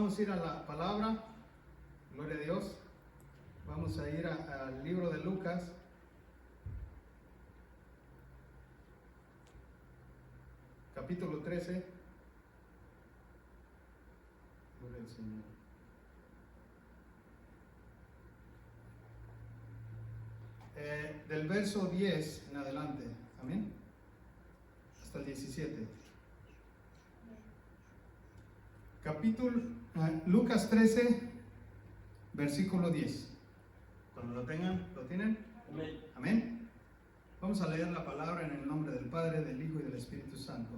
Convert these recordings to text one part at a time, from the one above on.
vamos a ir a la palabra. Gloria a Dios. Vamos a ir al libro de Lucas. Capítulo 13. Gloria al Señor. Del verso 10 en adelante. Amén. Hasta el 17. Lucas 13, versículo 10. Cuando lo tengan, ¿lo tienen? Amén. Amén. Vamos a leer la palabra en el nombre del Padre, del Hijo y del Espíritu Santo.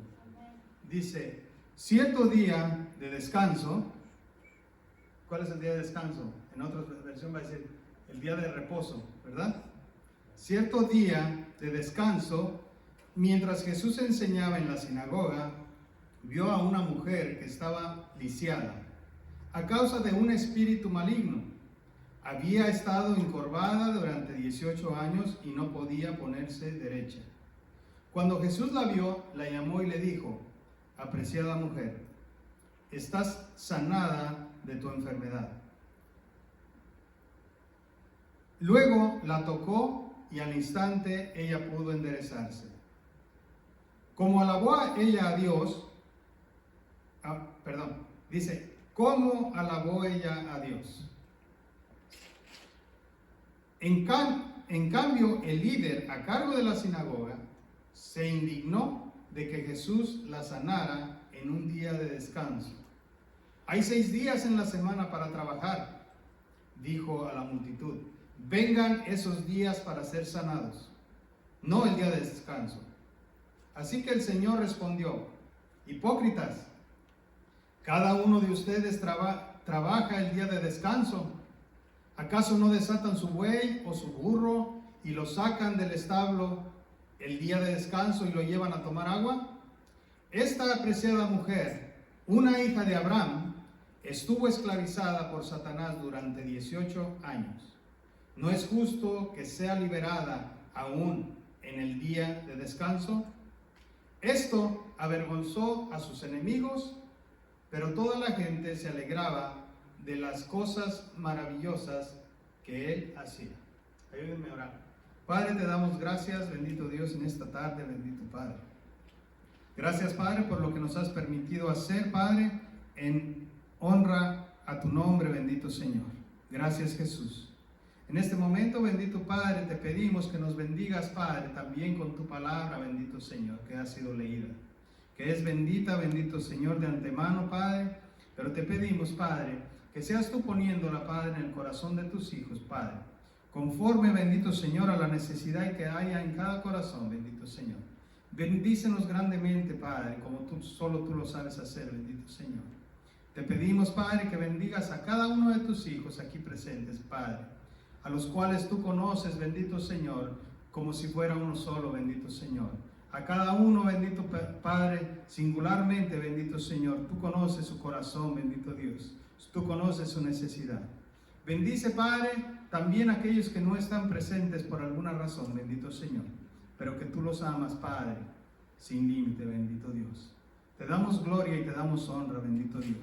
Dice, cierto día de descanso. ¿Cuál es el día de descanso? En otra versión va a decir el día de reposo, ¿verdad? Cierto día de descanso, mientras Jesús enseñaba en la sinagoga, vio a una mujer que estaba lisiada a causa de un espíritu maligno. Había estado encorvada durante 18 años y no podía ponerse derecha. Cuando Jesús la vio, la llamó y le dijo, apreciada mujer, estás sanada de tu enfermedad. Luego la tocó y al instante ella pudo enderezarse. Como alabó ella a Dios, dice, ¿cómo alabó ella a Dios? En cambio, el líder a cargo de la sinagoga se indignó de que Jesús la sanara en un día de descanso. Hay 6 días en la semana para trabajar, dijo a la multitud. Vengan esos días para ser sanados, no el día de descanso. Así que el Señor respondió, hipócritas, cada uno de ustedes trabaja el día de descanso. ¿Acaso no desatan su buey o su burro y lo sacan del establo el día de descanso y lo llevan a tomar agua? Esta apreciada mujer, una hija de Abraham, estuvo esclavizada por Satanás durante 18 años. ¿No es justo que sea liberada aún en el día de descanso? Esto avergonzó a sus enemigos, pero toda la gente se alegraba de las cosas maravillosas que él hacía. Ayúdenme a orar. Padre, te damos gracias, bendito Dios, en esta tarde, bendito Padre. Gracias, Padre, por lo que nos has permitido hacer, Padre, en honra a tu nombre, bendito Señor. Gracias, Jesús. En este momento, bendito Padre, te pedimos que nos bendigas, Padre, también con tu palabra, bendito Señor, que ha sido leída, que es bendita, bendito Señor, de antemano, Padre, pero te pedimos, Padre, que seas tú poniéndola, Padre, en el corazón de tus hijos, Padre, conforme, bendito Señor, a la necesidad que haya en cada corazón, bendito Señor. Bendícenos grandemente, Padre, como solo tú lo sabes hacer, bendito Señor. Te pedimos, Padre, que bendigas a cada uno de tus hijos aquí presentes, Padre, a los cuales tú conoces, bendito Señor, como si fuera uno solo, bendito Señor. A cada uno, bendito Padre, singularmente, bendito Señor, tú conoces su corazón, bendito Dios. Tú conoces su necesidad. Bendice, Padre, también a aquellos que no están presentes por alguna razón, bendito Señor, pero que tú los amas, Padre, sin límite, bendito Dios. Te damos gloria y te damos honra, bendito Dios.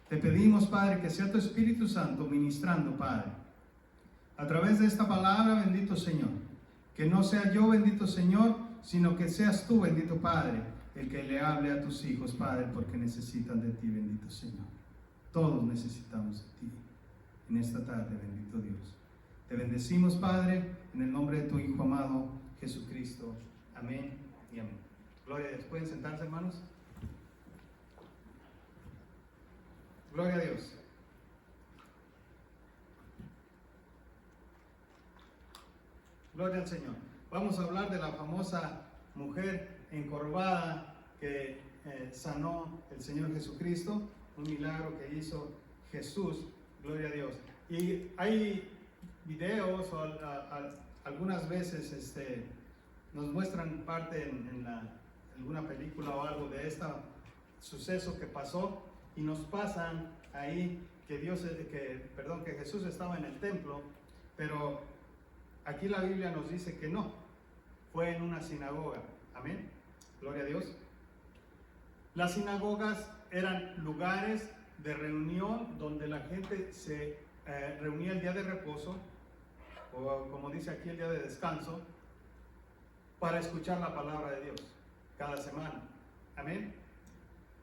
Te pedimos, Padre, que sea tu Espíritu Santo ministrando, Padre, a través de esta palabra, bendito Señor. Que no sea yo, bendito Señor, sino que seas tú, bendito Padre, el que le hable a tus hijos, Padre, porque necesitan de ti, bendito Señor. Todos necesitamos de ti en esta tarde, bendito Dios. Te bendecimos, Padre, en el nombre de tu Hijo amado, Jesucristo. Amén y amén. Gloria a Dios. ¿Pueden sentarse, hermanos? Gloria a Dios. Gloria al Señor. Vamos a hablar de la famosa mujer encorvada que sanó el Señor Jesucristo, un milagro que hizo Jesús. Gloria a Dios. Y hay videos o algunas veces nos muestran parte en alguna película o algo de este suceso que pasó, y nos pasan ahí que Jesús estaba en el templo, pero aquí la Biblia nos dice que no, fue en una sinagoga. Amén. Gloria a Dios. Las sinagogas eran lugares de reunión donde la gente se reunía el día de reposo, o como dice aquí, el día de descanso, para escuchar la palabra de Dios cada semana. Amén.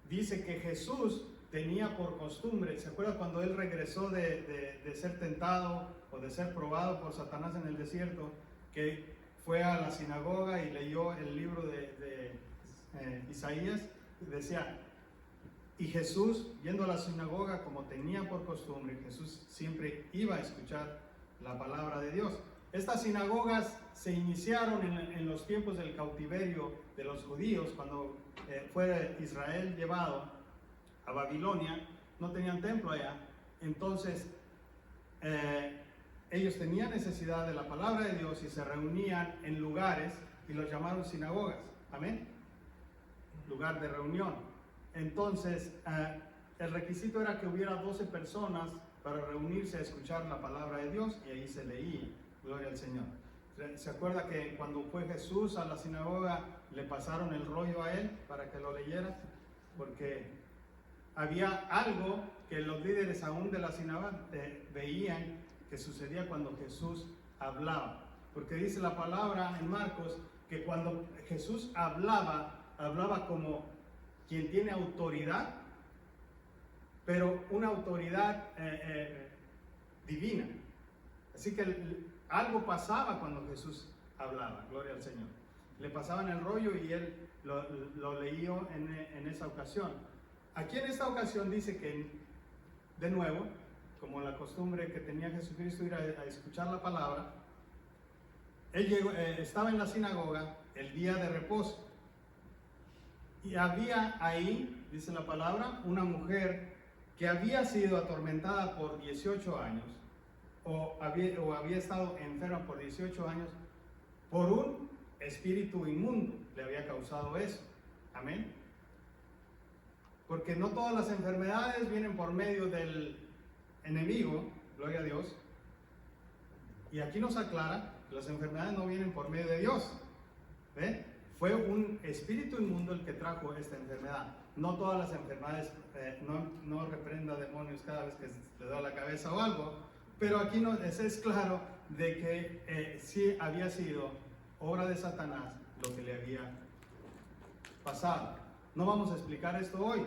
Dice que Jesús tenía por costumbre, ¿se acuerda cuando él regresó de ser tentado o de ser probado por Satanás en el desierto? Que fue a la sinagoga y leyó el libro de Isaías, y decía, y Jesús, yendo a la sinagoga como tenía por costumbre, Jesús siempre iba a escuchar la palabra de Dios. Estas sinagogas se iniciaron en los tiempos del cautiverio de los judíos, cuando fue Israel llevado a Babilonia. No tenían templo allá, entonces ellos tenían necesidad de la palabra de Dios y se reunían en lugares y los llamaron sinagogas. Amén. Lugar de reunión. Entonces el requisito era que hubiera 12 personas para reunirse a escuchar la palabra de Dios, y ahí se leía. Gloria al Señor. ¿Se acuerda que cuando fue Jesús a la sinagoga le pasaron el rollo a él para que lo leyera? Porque había algo que los líderes aún de la sinagoga veían que sucedía cuando Jesús hablaba. Porque dice la palabra en Marcos que cuando Jesús hablaba como quien tiene autoridad, pero una autoridad divina. Así que algo pasaba cuando Jesús hablaba, gloria al Señor. Le pasaban el rollo y él lo leyó en esa ocasión. Aquí en esta ocasión dice que, de nuevo, como la costumbre que tenía Jesucristo ir a escuchar la palabra, él estaba en la sinagoga el día de reposo. Y había ahí, dice la palabra, una mujer que había sido atormentada por 18 años, o había estado enferma por 18 años, por un espíritu inmundo, le había causado eso. Amén. Porque no todas las enfermedades vienen por medio del enemigo, gloria a Dios. Y aquí nos aclara que las enfermedades no vienen por medio de Dios. ¿Ve? Fue un espíritu inmundo el que trajo esta enfermedad. No todas las enfermedades, no reprenda demonios cada vez que le da la cabeza o algo, pero aquí es claro de que sí había sido obra de Satanás lo que le había pasado. No vamos a explicar esto hoy.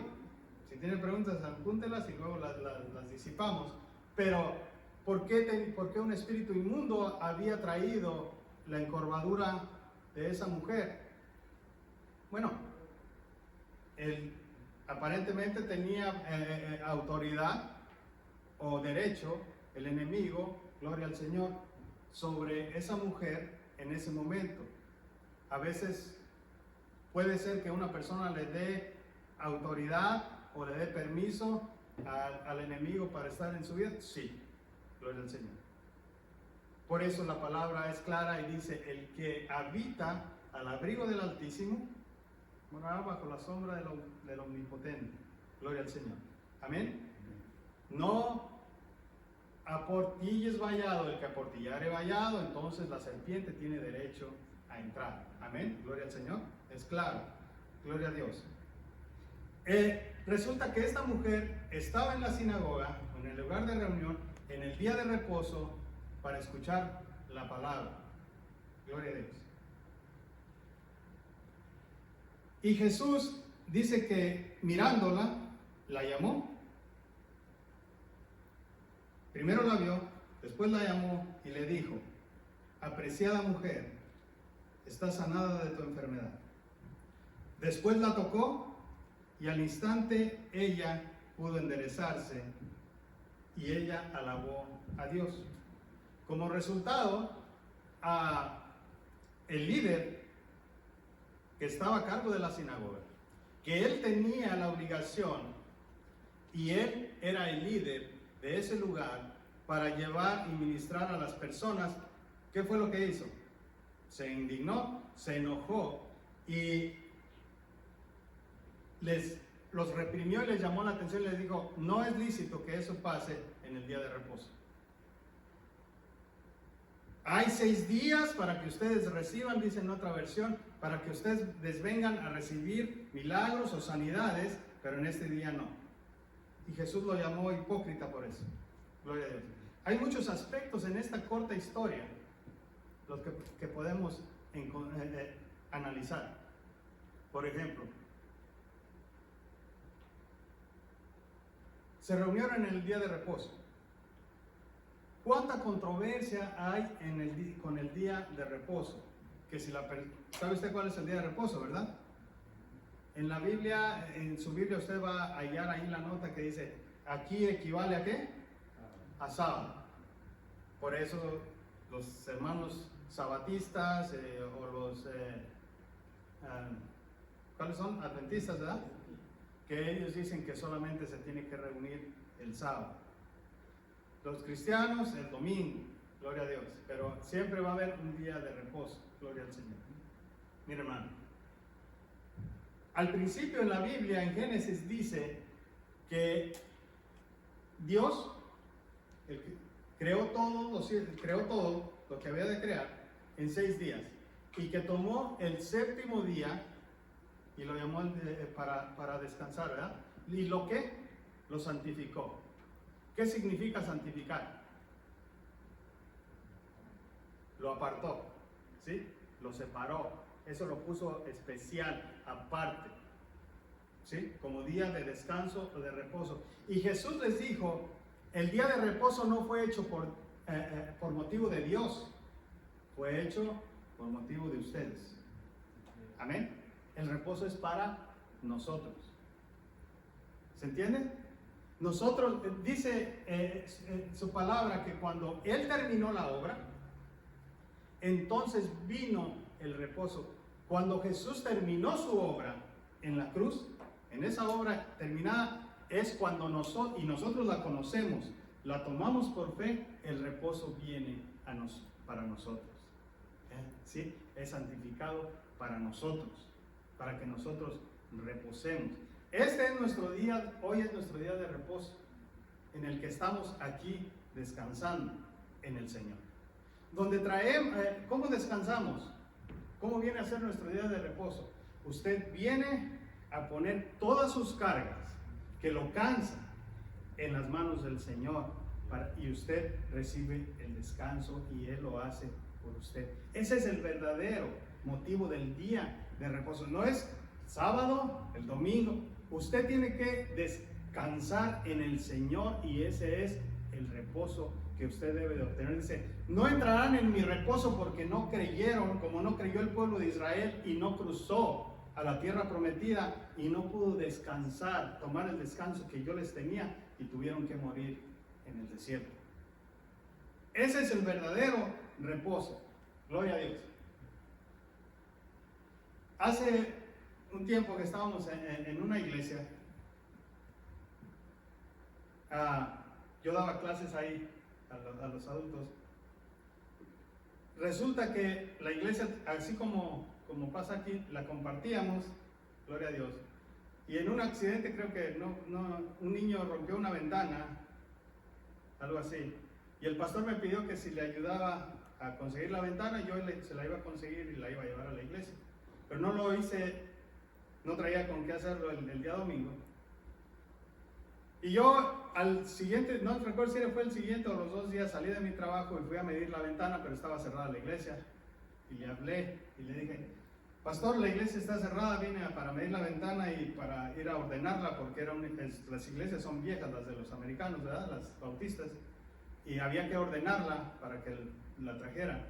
Si tienen preguntas, apúntelas y luego las disipamos. Pero, ¿por qué un espíritu inmundo había traído la encorvadura de esa mujer? Bueno, él aparentemente tenía autoridad o derecho, el enemigo, gloria al Señor, sobre esa mujer en ese momento. A veces puede ser que una persona le dé autoridad o le dé permiso al enemigo para estar en su vida. Sí, gloria al Señor. Por eso la palabra es clara y dice, el que habita al abrigo del Altísimo morará bajo la sombra del Omnipotente. Gloria al Señor. Amén. No aportilles vallado, el que aportillare vallado, entonces la serpiente tiene derecho a entrar. Amén. Gloria al Señor. Es claro. Gloria a Dios. Resulta que esta mujer estaba en la sinagoga, en el lugar de reunión, en el día de reposo, para escuchar la palabra. Gloria a Dios. Y Jesús dice que mirándola, la llamó. Primero la vio, después la llamó y le dijo, apreciada mujer, estás sanada de tu enfermedad. Después la tocó y al instante ella pudo enderezarse y ella alabó a Dios. Como resultado, el líder que estaba a cargo de la sinagoga, que él tenía la obligación y él era el líder de ese lugar para llevar y ministrar a las personas, ¿qué fue lo que hizo? Se indignó, se enojó y los reprimió y les llamó la atención y les dijo, no es lícito que eso pase en el día de reposo. Hay 6 días para que ustedes reciban, dice en otra versión, para que ustedes vengan a recibir milagros o sanidades, pero en este día no. Y Jesús lo llamó hipócrita por eso. Gloria a Dios. Hay muchos aspectos en esta corta historia los que podemos analizar. Por ejemplo, se reunieron en el día de reposo. ¿Cuánta controversia hay con el día de reposo? Que si ¿sabe usted cuál es el día de reposo, verdad? En la Biblia, en su Biblia usted va a hallar ahí la nota que dice, aquí equivale a ¿qué? A sábado. Por eso los hermanos sabatistas o los, ¿cuáles son? Adventistas, ¿verdad? Que ellos dicen que solamente se tiene que reunir el sábado. Los cristianos el domingo, gloria a Dios, pero siempre va a haber un día de reposo, gloria al Señor. Mire, hermano, al principio en la Biblia, en Génesis, dice que Dios creó todo lo que había de crear en 6 días y que tomó el séptimo día y lo llamó para descansar, ¿verdad? ¿Y lo qué? Lo santificó. ¿Qué significa santificar? Lo apartó, ¿sí? Lo separó. Eso lo puso especial, aparte, ¿sí? Como día de descanso o de reposo. Y Jesús les dijo, el día de reposo no fue hecho por motivo de Dios, fue hecho por motivo de ustedes. Amén. El reposo es para nosotros. ¿Se entiende? Nosotros, dice su palabra que cuando Él terminó la obra, entonces vino el reposo. Cuando Jesús terminó su obra en la cruz, en esa obra terminada, es cuando nosotros la conocemos, la tomamos por fe, el reposo viene para nosotros. ¿Sí? Es santificado para nosotros, para que nosotros reposemos. Este es nuestro día, hoy es nuestro día de reposo, en el que estamos aquí descansando en el Señor. Donde ¿cómo descansamos? ¿Cómo viene a ser nuestro día de reposo? Usted viene a poner todas sus cargas que lo cansan en las manos del Señor y usted recibe el descanso y Él lo hace por usted. Ese es el verdadero motivo del día de reposo. No es sábado, el domingo. Usted tiene que descansar en el Señor y ese es el reposo que usted debe de obtener. Dice, no entrarán en mi reposo porque no creyeron, como no creyó el pueblo de Israel y no cruzó a la tierra prometida y no pudo descansar, tomar el descanso que yo les tenía y tuvieron que morir en el desierto. Ese es el verdadero reposo. Gloria a Dios. Hace un tiempo que estábamos en una iglesia, yo daba clases ahí a los adultos. Resulta que la iglesia, así como pasa aquí, la compartíamos, gloria a Dios, y en un accidente creo que un niño rompió una ventana, algo así, y el pastor me pidió que si le ayudaba a conseguir la ventana, yo se la iba a conseguir y la iba a llevar a la iglesia, pero no lo hice, no traía con qué hacerlo el día domingo. Y yo al siguiente, no recuerdo si fue el siguiente o los 2 días, salí de mi trabajo y fui a medir la ventana, pero estaba cerrada la iglesia. Y le hablé y le dije, pastor, la iglesia está cerrada, vine para medir la ventana y para ir a ordenarla, porque las iglesias son viejas, las de los americanos, ¿verdad? Las bautistas. Y había que ordenarla para que la trajeran.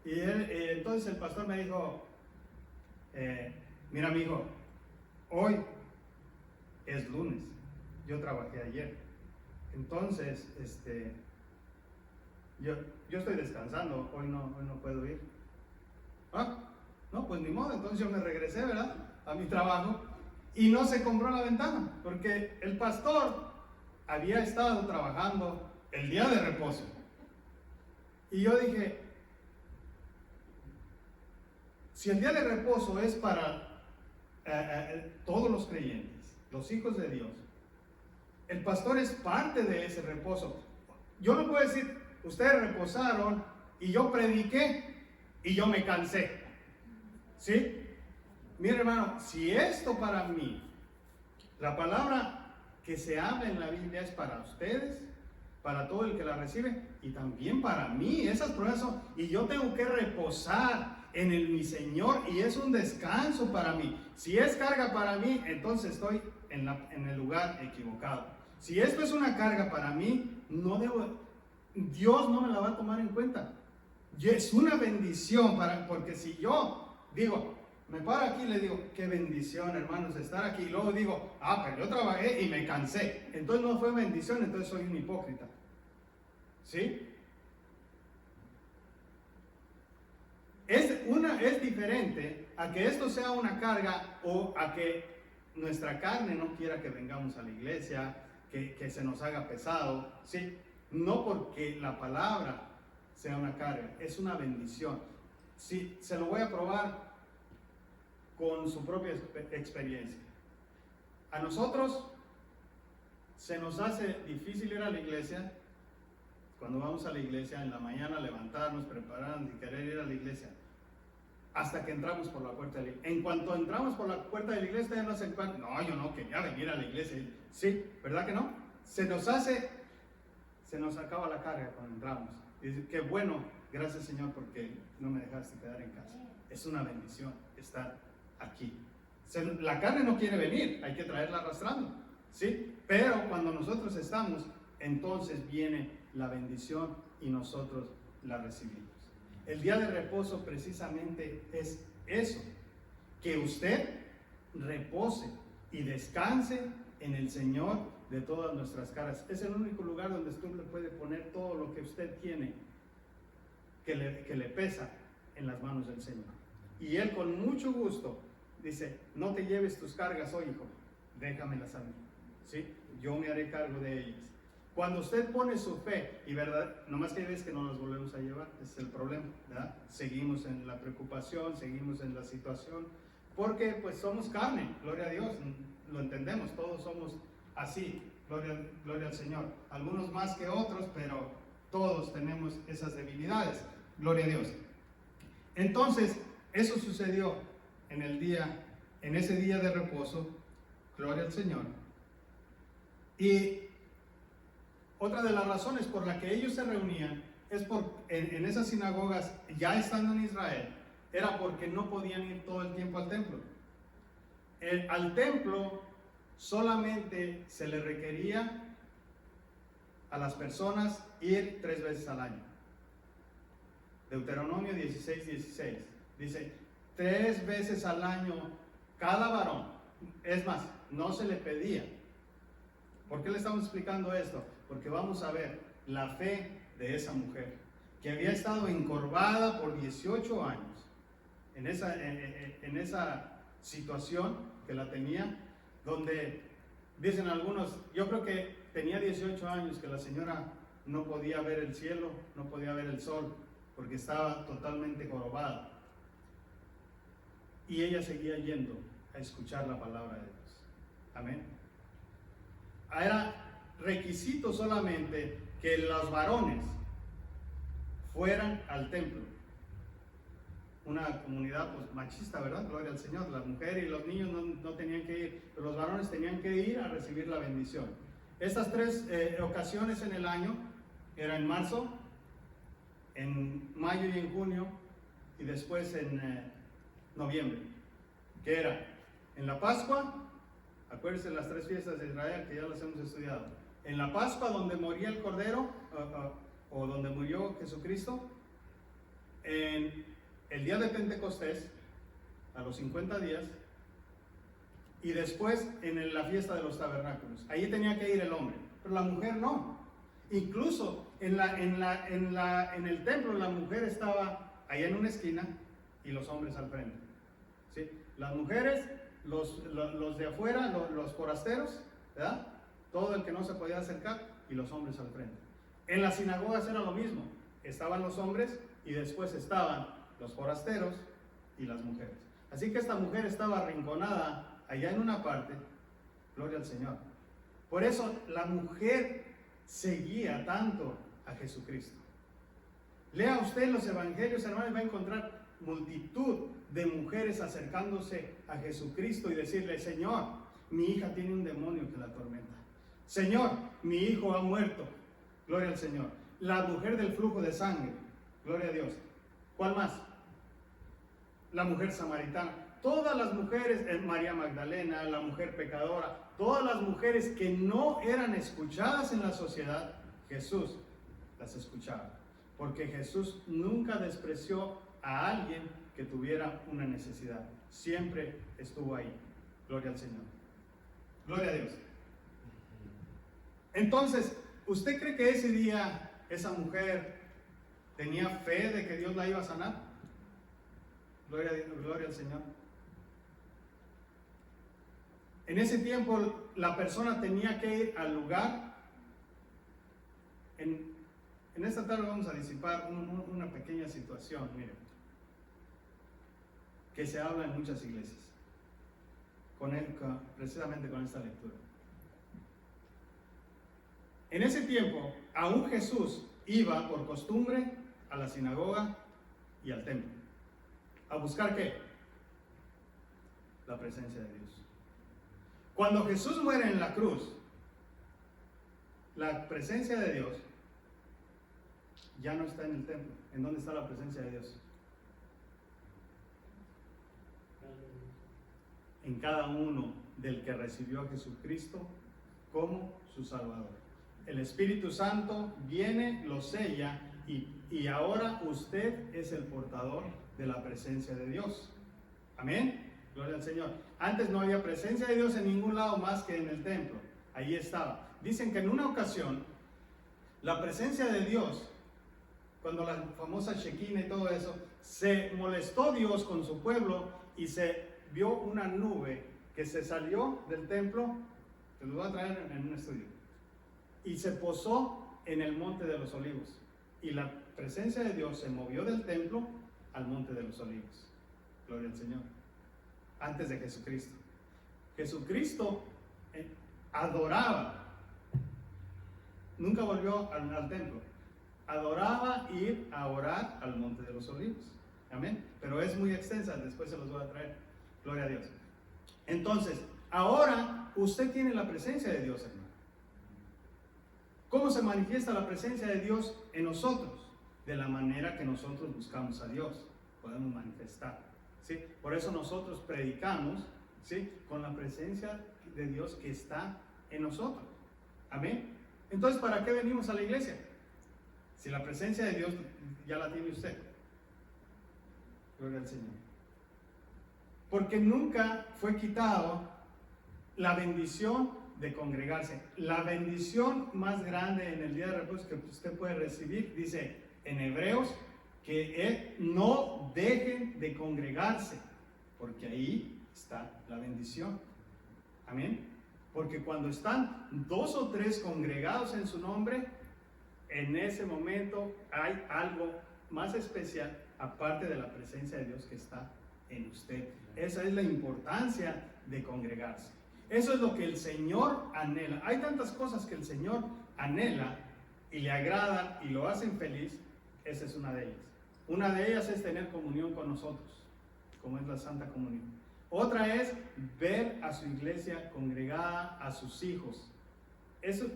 Y entonces el pastor me dijo, mira, mi hijo, hoy es lunes. Yo trabajé ayer, entonces yo estoy descansando, hoy no puedo ir. No, pues ni modo, entonces yo me regresé, ¿verdad?, a mi trabajo y no se compró la ventana, porque el pastor había estado trabajando el día de reposo. Y yo dije, si el día de reposo es para todos los creyentes, los hijos de Dios, el pastor es parte de ese reposo. Yo no puedo decir, ustedes reposaron y yo prediqué y yo me cansé. ¿Sí? Mire, hermano, si esto para mí, la palabra que se habla en la Biblia es para ustedes, para todo el que la recibe y también para mí. Esas promesas son, y yo tengo que reposar en mi Señor y es un descanso para mí. Si es carga para mí, entonces estoy en el lugar equivocado. Si esto es una carga para mí, Dios no me la va a tomar en cuenta. Y es una bendición porque si yo digo, me paro aquí y le digo, qué bendición, hermanos, estar aquí. Y luego digo, pero yo trabajé y me cansé. Entonces no fue bendición, entonces soy un hipócrita. ¿Sí? Es diferente a que esto sea una carga o a que nuestra carne no quiera que vengamos a la iglesia, que se nos haga pesado. ¿Sí? No porque la palabra sea una carga, es una bendición. Sí, se lo voy a probar con su propia experiencia. A nosotros se nos hace difícil ir a la iglesia. Cuando vamos a la iglesia en la mañana, levantarnos, prepararnos y querer ir a la iglesia, hasta que entramos por la puerta de la iglesia. En cuanto entramos por la puerta de la iglesia, ya no se encuentra, no, yo no quería venir a la iglesia. Sí, ¿verdad que no? Se nos acaba la carga cuando entramos. Y dice, qué bueno, gracias Señor porque no me dejaste quedar en casa. Es una bendición estar aquí. La carne no quiere venir, hay que traerla arrastrando, ¿sí? Pero cuando nosotros estamos, entonces viene la bendición y nosotros la recibimos. El día de reposo precisamente es eso, que usted repose y descanse en el Señor de todas nuestras caras. Es el único lugar donde usted le puede poner todo lo que usted tiene que le pesa en las manos del Señor. Y Él con mucho gusto dice, no te lleves tus cargas hoy, hijo, déjamelas a mí, ¿sí? Yo me haré cargo de ellas. Cuando usted pone su fe, y verdad, nomás que hay veces que no nos volvemos a llevar, ese es el problema, ¿verdad? Seguimos en la preocupación, seguimos en la situación, porque pues somos carne, gloria a Dios, lo entendemos, todos somos así, gloria al Señor. Algunos más que otros, pero todos tenemos esas debilidades, gloria a Dios. Entonces, eso sucedió en ese día de reposo, gloria al Señor. Y otra de las razones por la que ellos se reunían es en esas sinagogas, ya estando en Israel, era porque no podían ir todo el tiempo al templo. Al templo solamente se le requería a las personas ir 3 veces al año. Deuteronomio 16:16 dice, 3 veces al año cada varón. Es más, no se le pedía. ¿Por qué le estamos explicando esto? Porque vamos a ver la fe de esa mujer, que había estado encorvada por 18 años, en esa situación que la tenía, donde dicen algunos, yo creo que tenía 18 años que la señora no podía ver el cielo, no podía ver el sol, porque estaba totalmente jorobada. Y ella seguía yendo a escuchar la palabra de Dios. Amén. Era requisito solamente que los varones fueran al templo. Una comunidad pues machista, ¿verdad? Gloria al Señor. Las mujeres y los niños no tenían que ir, pero los varones tenían que ir a recibir la bendición. Estas 3 ocasiones en el año, era en marzo, en mayo y en junio, y después en noviembre, que era en la Pascua. Acuérdense las 3 fiestas de Israel que ya las hemos estudiado. En la Pascua, donde moría el Cordero, o donde murió Jesucristo. En el día de Pentecostés, a los 50 días. Y después en la fiesta de los tabernáculos. Ahí tenía que ir el hombre, pero la mujer no. Incluso en el templo la mujer estaba allá en una esquina y los hombres al frente. ¿Sí? Las mujeres, los de afuera, los forasteros, ¿verdad? Todo el que no se podía acercar, y los hombres al frente. En las sinagogas era lo mismo, estaban los hombres y después estaban los forasteros y las mujeres. Así que esta mujer estaba arrinconada allá en una parte, gloria al Señor. Por eso la mujer seguía tanto a Jesucristo. Lea usted los evangelios, hermanos, va a encontrar multitud de mujeres acercándose a Jesucristo y decirle, Señor, mi hija tiene un demonio que la atormenta. Señor, mi hijo ha muerto. Gloria al Señor. La mujer del flujo de sangre. Gloria a Dios. ¿Cuál más? La mujer samaritana. Todas las mujeres, María Magdalena, la mujer pecadora, todas las mujeres que no eran escuchadas en la sociedad, Jesús las escuchaba. Porque Jesús nunca despreció a alguien que tuviera una necesidad. Siempre estuvo ahí. Gloria al Señor. Gloria a Dios. Entonces, ¿usted cree que ese día esa mujer tenía fe de que Dios la iba a sanar? Gloria al Señor. En ese tiempo la persona tenía que ir al lugar. En esta tarde vamos a disipar una pequeña situación, miren, que se habla en muchas iglesias, precisamente con esta lectura. En ese tiempo, aún Jesús iba por costumbre a la sinagoga y al templo. ¿A buscar qué? La presencia de Dios. Cuando Jesús muere en la cruz, la presencia de Dios ya no está en el templo. ¿En dónde está la presencia de Dios? En cada uno del que recibió a Jesucristo como su Salvador. El Espíritu Santo viene, lo sella y ahora usted es el portador de la presencia de Dios. Amén. Gloria al Señor. Antes no había presencia de Dios en ningún lado más que en el templo. Ahí estaba. Dicen que en una ocasión la presencia de Dios, cuando la famosa Shekinah y todo eso, se molestó Dios con su pueblo y se vio una nube que se salió del templo. Te lo voy a traer en un estudio. Y se posó en el monte de los olivos. Y la presencia de Dios se movió del templo al monte de los olivos. Gloria al Señor. Antes de Jesucristo. Jesucristo adoraba. Nunca volvió al templo. Adoraba ir a orar al monte de los olivos. Amén. Pero es muy extensa, después se los voy a traer. Gloria a Dios. Entonces, ahora usted tiene la presencia de Dios, hermano. ¿Cómo se manifiesta la presencia de Dios en nosotros? De la manera que nosotros buscamos a Dios. Podemos manifestar. ¿Sí? Por eso nosotros predicamos, ¿sí?, con la presencia de Dios que está en nosotros. Amén. Entonces, ¿para qué venimos a la iglesia? Si la presencia de Dios ya la tiene usted. Gloria al Señor. Porque nunca fue quitado la bendición de congregarse. La bendición más grande en el día de reposo que usted puede recibir, dice en Hebreos, que no dejen de congregarse, porque ahí está la bendición. Amén. Porque cuando están 2 o 3 congregados en su nombre, en ese momento hay algo más especial aparte de la presencia de Dios que está en usted. Esa es la importancia de congregarse. Eso es lo que el Señor anhela. Hay tantas cosas que el Señor anhela y le agradan y lo hacen feliz. Esa es una de ellas. Una de ellas es tener comunión con nosotros, como es la Santa Comunión. Otra es ver a su iglesia congregada, a sus hijos. Eso es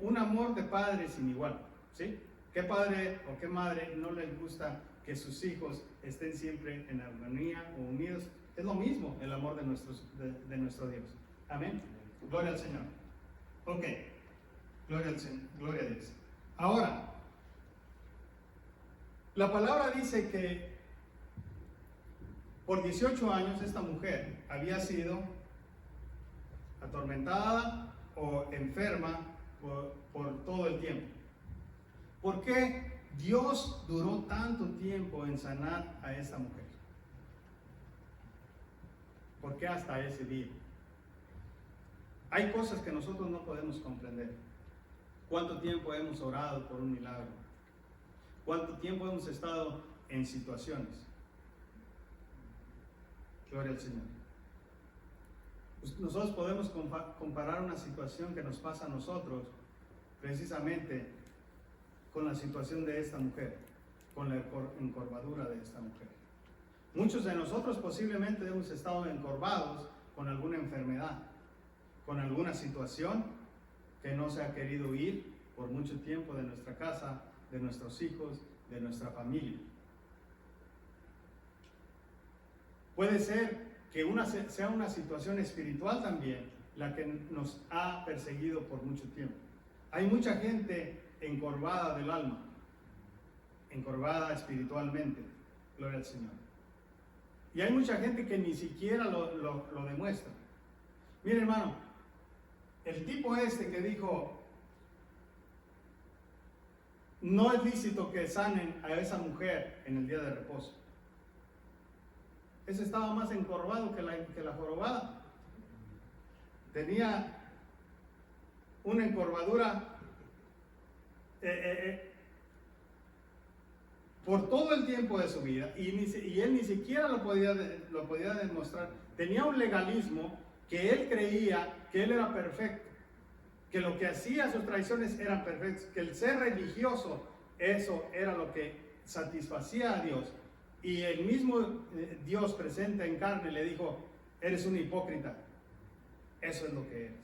un amor de padre sin igual, ¿sí? ¿Qué padre o qué madre no les gusta que sus hijos estén siempre en armonía o unidos? Es lo mismo el amor de nuestro Dios. Amén. Gloria al Señor. Ok. Gloria al Señor. Gloria a Dios. Ahora, la palabra dice que por 18 años esta mujer había sido atormentada o enferma por todo el tiempo. ¿Por qué Dios duró tanto tiempo en sanar a esta mujer? ¿Por qué hasta ese día? Hay cosas que nosotros no podemos comprender. ¿Cuánto tiempo hemos orado por un milagro? ¿Cuánto tiempo hemos estado en situaciones? Gloria al Señor. Nosotros podemos comparar una situación que nos pasa a nosotros precisamente con la situación de esta mujer, con la encorvadura de esta mujer. Muchos de nosotros posiblemente hemos estado encorvados con alguna enfermedad, con alguna situación que no se ha querido ir por mucho tiempo de nuestra casa, de nuestros hijos, de nuestra familia. Puede ser que sea una situación espiritual también la que nos ha perseguido por mucho tiempo. Hay mucha gente encorvada del alma, encorvada espiritualmente, gloria al Señor. Y hay mucha gente que ni siquiera lo demuestra. Mire, hermano, el tipo este que dijo, no es lícito que sanen a esa mujer en el día de reposo. Ese estaba más encorvado que la jorobada. Tenía una encorvadura por todo el tiempo de su vida, y él ni siquiera lo podía demostrar. Tenía un legalismo que él creía que él era perfecto, que lo que hacía, sus tradiciones eran perfectas, que el ser religioso, eso era lo que satisfacía a Dios. Y el mismo Dios presente en carne le dijo, eres un hipócrita, eso es lo que eres.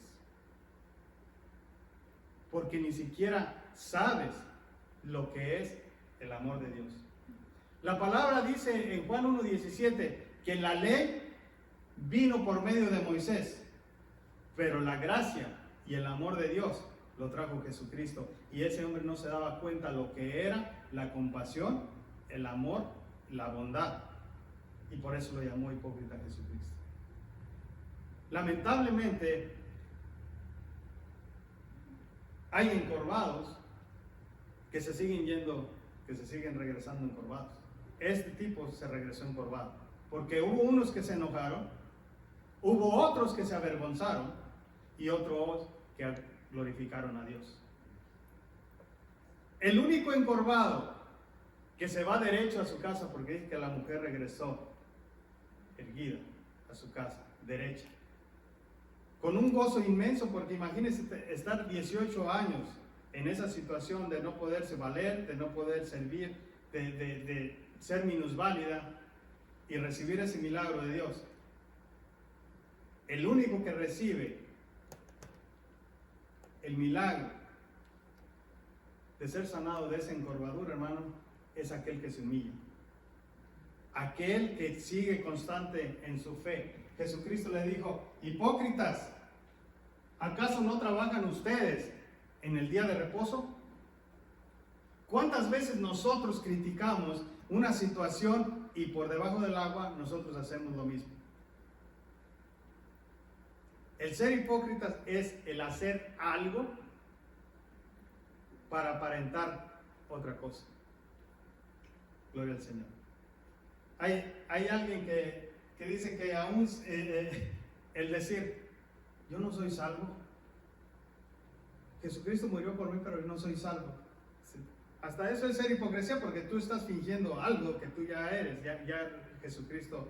Porque ni siquiera sabes lo que es el amor de Dios. La palabra dice en Juan 1:17 que la ley vino por medio de Moisés, pero la gracia y el amor de Dios lo trajo Jesucristo. Y ese hombre no se daba cuenta lo que era la compasión, el amor, la bondad. Y por eso lo llamó hipócrita Jesucristo. Lamentablemente, hay encorvados que se siguen regresando encorvados. Este tipo se regresó encorvado, porque hubo unos que se enojaron, hubo otros que se avergonzaron y otros que glorificaron a Dios. El único encorvado que se va derecho a su casa, porque dice que la mujer regresó erguida a su casa, derecha, con un gozo inmenso, porque imagínense estar 18 años en esa situación de no poderse valer, de no poder servir, de ser minusválida y recibir ese milagro de Dios. El único que recibe el milagro de ser sanado de esa encorvadura, hermano, es aquel que se humilla, aquel que sigue constante en su fe. Jesucristo le dijo, hipócritas, ¿acaso no trabajan ustedes en el día de reposo? ¿Cuántas veces nosotros criticamos una situación y por debajo del agua nosotros hacemos lo mismo? El ser hipócritas es el hacer algo para aparentar otra cosa. Gloria al Señor. Hay alguien que dice que aún el decir, yo no soy salvo, Jesucristo murió por mí, pero yo no soy salvo. Hasta eso es ser hipocresía, porque tú estás fingiendo algo que tú ya eres, ya Jesucristo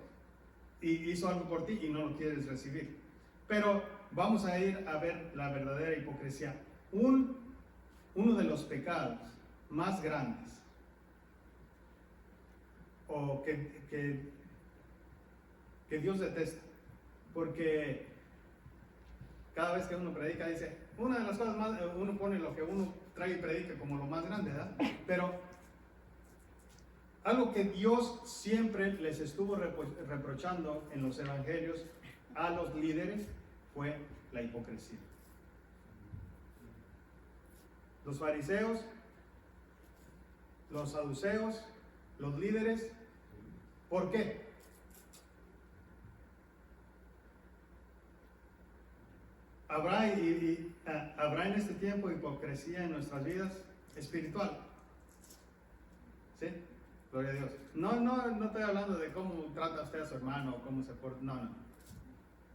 hizo algo por ti y no lo quieres recibir. Pero vamos a ir a ver la verdadera hipocresía. Uno de los pecados más grandes, o que Dios detesta, porque cada vez que uno predica dice, una de las cosas más, uno pone lo que uno trae y predica como lo más grande, ¿verdad? Pero algo que Dios siempre les estuvo reprochando en los evangelios a los líderes fue la hipocresía. Los fariseos, los saduceos, los líderes, ¿por qué? ¿Habrá en este tiempo hipocresía en nuestras vidas espiritual? ¿Sí? Gloria a Dios. No estoy hablando de cómo trata usted a su hermano, cómo se porta, no.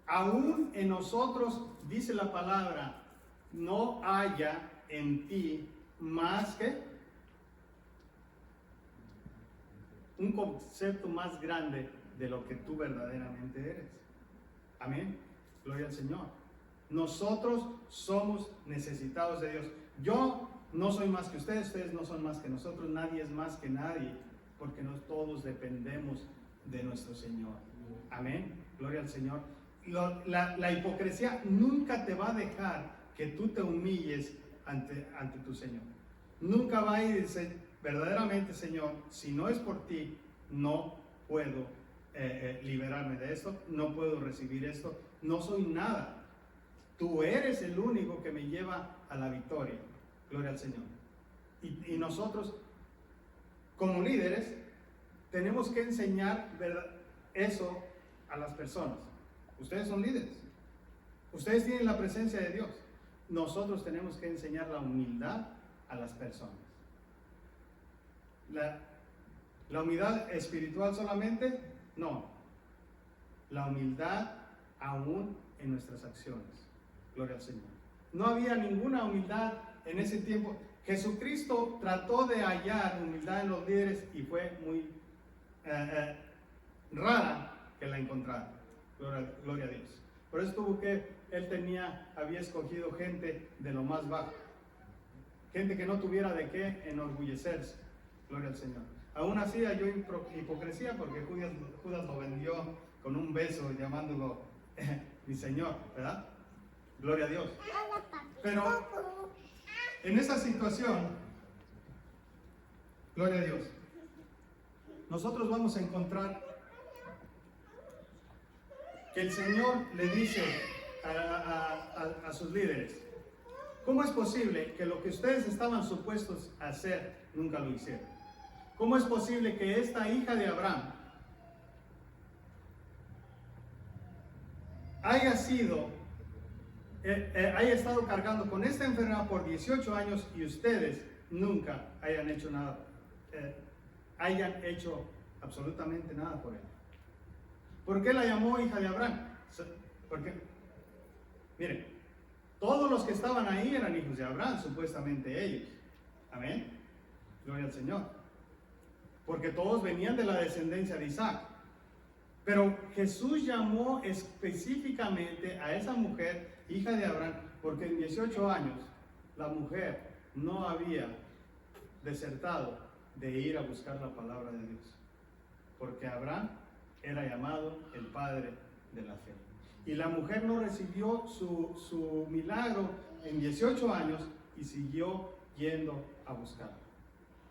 Aún en nosotros, dice la palabra, no haya en ti más que un concepto más grande de lo que tú verdaderamente eres. Amén. Gloria al Señor. Nosotros somos necesitados de Dios. Yo no soy más que ustedes no son más que nosotros, nadie es más que nadie, porque todos dependemos de nuestro Señor. Amén. Gloria al Señor. La hipocresía nunca te va a dejar que tú te humilles ante tu Señor. Nunca va a ir y dice, verdaderamente, Señor, si no es por ti, no puedo liberarme de esto, no puedo recibir esto, no soy nada. Tú eres el único que me lleva a la victoria. Gloria al Señor. Y nosotros, como líderes, tenemos que enseñar, ¿verdad?, eso a las personas. Ustedes son líderes. Ustedes tienen la presencia de Dios. Nosotros tenemos que enseñar la humildad a las personas. La humildad espiritual solamente, no. La humildad aún en nuestras acciones. Gloria al Señor. No había ninguna humildad en ese tiempo. Jesucristo trató de hallar humildad en los líderes y fue muy rara que la encontrara. Gloria a Dios. Por eso tuvo que, había escogido gente de lo más bajo. Gente que no tuviera de qué enorgullecerse. Gloria al Señor. Aún así hay hipocresía porque Judas lo vendió con un beso llamándolo mi Señor, ¿verdad? Gloria a Dios. Pero en esa situación, gloria a Dios, nosotros vamos a encontrar que el Señor le dice a sus líderes, ¿cómo es posible que lo que ustedes estaban supuestos a hacer nunca lo hicieron? ¿Cómo es posible que esta hija de Abraham haya estado cargando con esta enfermedad por 18 años y ustedes nunca hayan hecho nada, hayan hecho absolutamente nada por ella? ¿Por qué la llamó hija de Abraham? Porque, miren, todos los que estaban ahí eran hijos de Abraham, supuestamente ellos. Amén. Gloria al Señor. Porque todos venían de la descendencia de Isaac. Pero Jesús llamó específicamente a esa mujer, hija de Abraham, porque en 18 años la mujer no había desertado de ir a buscar la palabra de Dios. Porque Abraham era llamado el padre de la fe. Y la mujer no recibió su milagro en 18 años y siguió yendo a buscarlo.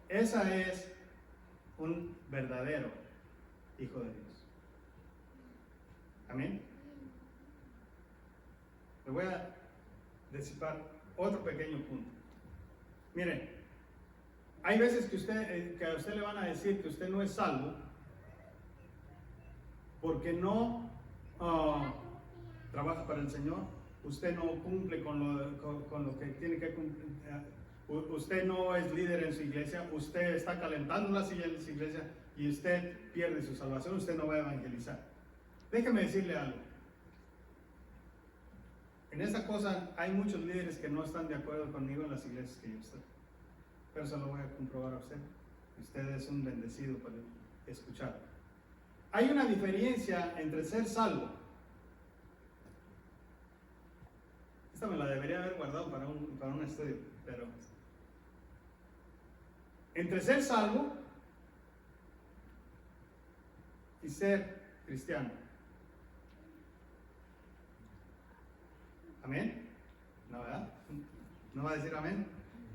Esa es un verdadero hijo de Dios. Amén. Le voy a disipar otro pequeño punto. Miren, hay veces que a usted le van a decir que usted no es salvo porque no trabaja para el Señor, usted no cumple con lo que tiene que cumplir, usted no es líder en su iglesia, usted está calentando la silla en su iglesia y usted pierde su salvación, usted no va a evangelizar. Déjeme decirle algo. En esta cosa hay muchos líderes que no están de acuerdo conmigo en las iglesias que yo estoy, pero se lo voy a comprobar a usted. Usted es un bendecido por escuchar. Hay una diferencia entre ser salvo. Esta me la debería haber guardado para un estudio, pero entre ser salvo y ser cristiano. ¿Amén? ¿No, verdad? ¿No va a decir amén?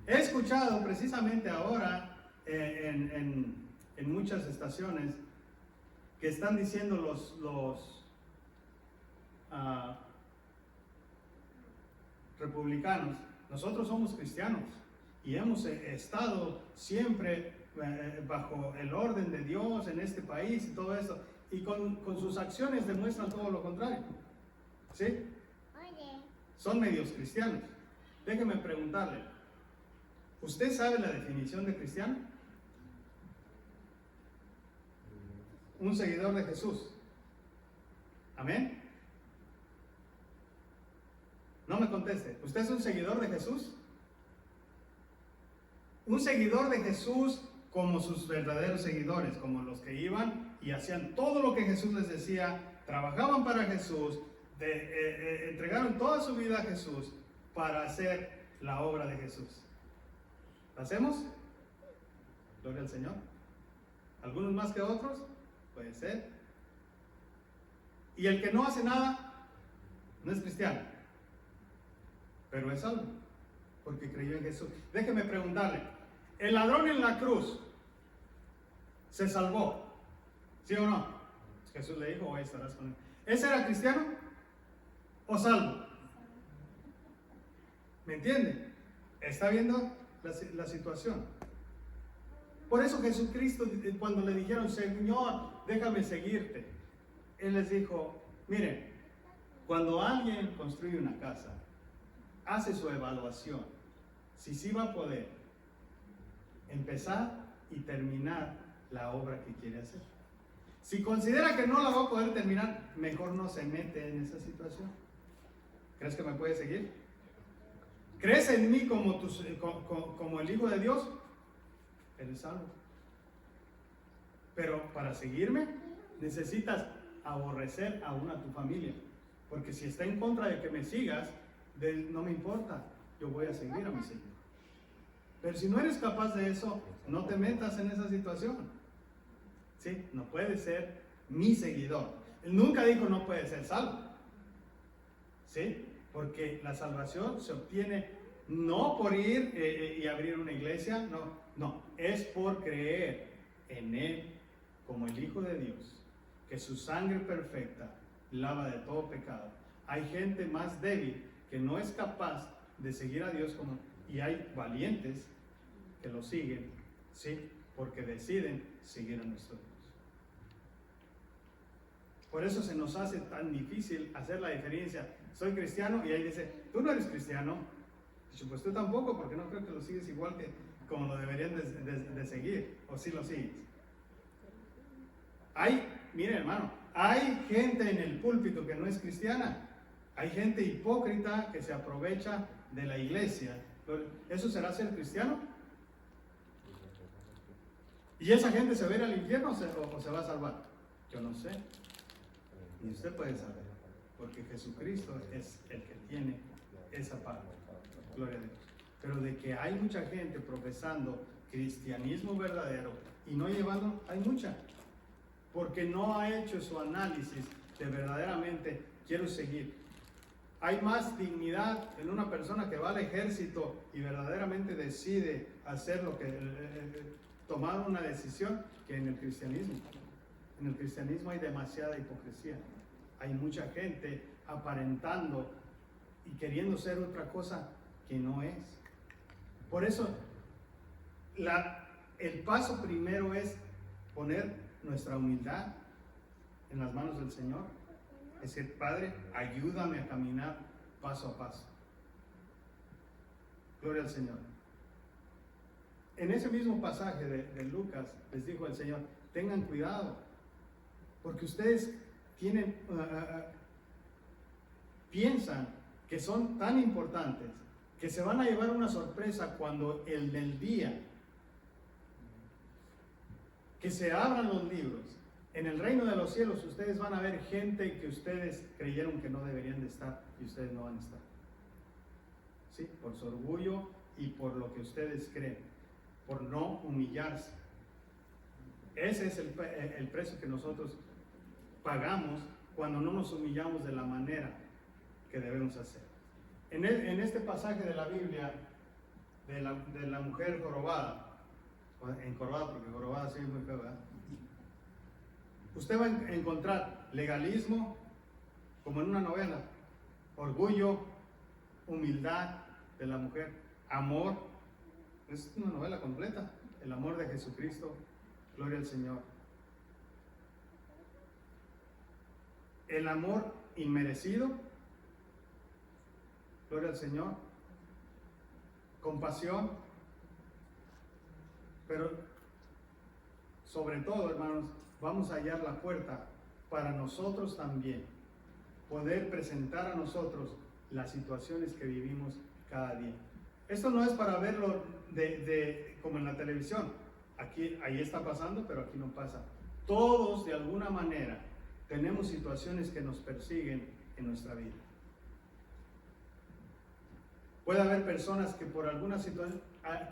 He escuchado precisamente ahora en muchas estaciones que están diciendo los republicanos, nosotros somos cristianos y hemos estado siempre bajo el orden de Dios en este país y todo eso, y con sus acciones demuestran todo lo contrario. ¿Sí? Son medios cristianos. Déjeme preguntarle, ¿usted sabe la definición de cristiano? Un seguidor de Jesús. Amén. No me conteste. ¿Usted es un seguidor de Jesús? Un seguidor de Jesús como sus verdaderos seguidores, como los que iban y hacían todo lo que Jesús les decía, trabajaban para Jesús, entregaron toda su vida a Jesús para hacer la obra de Jesús. ¿Lo hacemos? Gloria al Señor. ¿Algunos más que otros? Puede ser. Y el que no hace nada, no es cristiano. pero es salvo, porque creyó en Jesús. Déjeme preguntarle, ¿el ladrón en la cruz se salvó? ¿Sí o no? Jesús le dijo, hoy estarás con él. ¿Ese era cristiano o salvo? ¿Me entiende? ¿Está viendo la situación? Por eso Jesucristo, cuando le dijeron, Señor, déjame seguirte, Él les dijo, miren, cuando alguien construye una casa, hace su evaluación, si sí va a poder empezar y terminar la obra que quiere hacer. Si considera que no la va a poder terminar, mejor no se mete en esa situación. ¿Crees que me puede seguir? ¿Crees en mí como el Hijo de Dios? Eres salvo. Pero para seguirme, necesitas aborrecer aún a tu familia. Porque si está en contra de que me sigas, no me importa, yo voy a seguir a mi Señor. Pero si no eres capaz de eso, no te metas en esa situación. ¿Sí? No puedes ser mi seguidor. Él nunca dijo no puedes ser salvo. ¿Sí? Porque la salvación se obtiene no por ir y abrir una iglesia, no, es por creer en Él como el Hijo de Dios, que su sangre perfecta lava de todo pecado. Hay gente más débil que no es capaz de seguir a Dios y hay valientes que lo siguen, ¿sí? Porque deciden seguir a nuestro Dios. Por eso se nos hace tan difícil hacer la diferencia. Soy cristiano y ahí dice, tú no eres cristiano. Dicho, pues tú tampoco, porque no creo que lo sigues igual que como lo deberían de seguir, o si lo sigues. Mire hermano, hay gente en el púlpito que no es cristiana. Hay gente hipócrita que se aprovecha de la iglesia. ¿Eso será ser cristiano? ¿Y esa gente se va a ir al infierno o se va a salvar? Yo no sé. Ni usted puede saber. Porque Jesucristo es el que tiene esa parte. Gloria a Dios. Pero de que hay mucha gente profesando cristianismo verdadero y no llevando, hay mucha. Porque no ha hecho su análisis de verdaderamente quiero seguir. Hay más dignidad en una persona que va al ejército y verdaderamente decide hacer lo que tomar una decisión que en el cristianismo. En el cristianismo hay demasiada hipocresía. Hay mucha gente aparentando y queriendo ser otra cosa que no es. Por eso, el paso primero es poner nuestra humildad en las manos del Señor. Es decir, Padre, ayúdame a caminar paso a paso. Gloria al Señor. En ese mismo pasaje de Lucas, les dijo el Señor, tengan cuidado, porque ustedes piensan que son tan importantes que se van a llevar una sorpresa cuando el del día que se abran los libros. En el reino de los cielos ustedes van a ver gente que ustedes creyeron que no deberían de estar y ustedes no van a estar. ¿Sí? Por su orgullo y por lo que ustedes creen, por no humillarse. Ese es el precio que nosotros pagamos cuando no nos humillamos de la manera que debemos hacer. En este pasaje de la Biblia, de la mujer jorobada, encorvada, porque jorobada sí es muy feo, ¿verdad? Usted va a encontrar legalismo, como en una novela, orgullo, humildad de la mujer, amor, es una novela completa, el amor de Jesucristo, gloria al Señor. El amor inmerecido, gloria al Señor, compasión, pero sobre todo, hermanos, vamos a hallar la puerta para nosotros también, poder presentar a nosotros las situaciones que vivimos cada día. Esto no es para verlo como en la televisión, ahí está pasando, pero aquí no pasa. Todos de alguna manera tenemos situaciones que nos persiguen en nuestra vida. Puede haber personas que por alguna situación,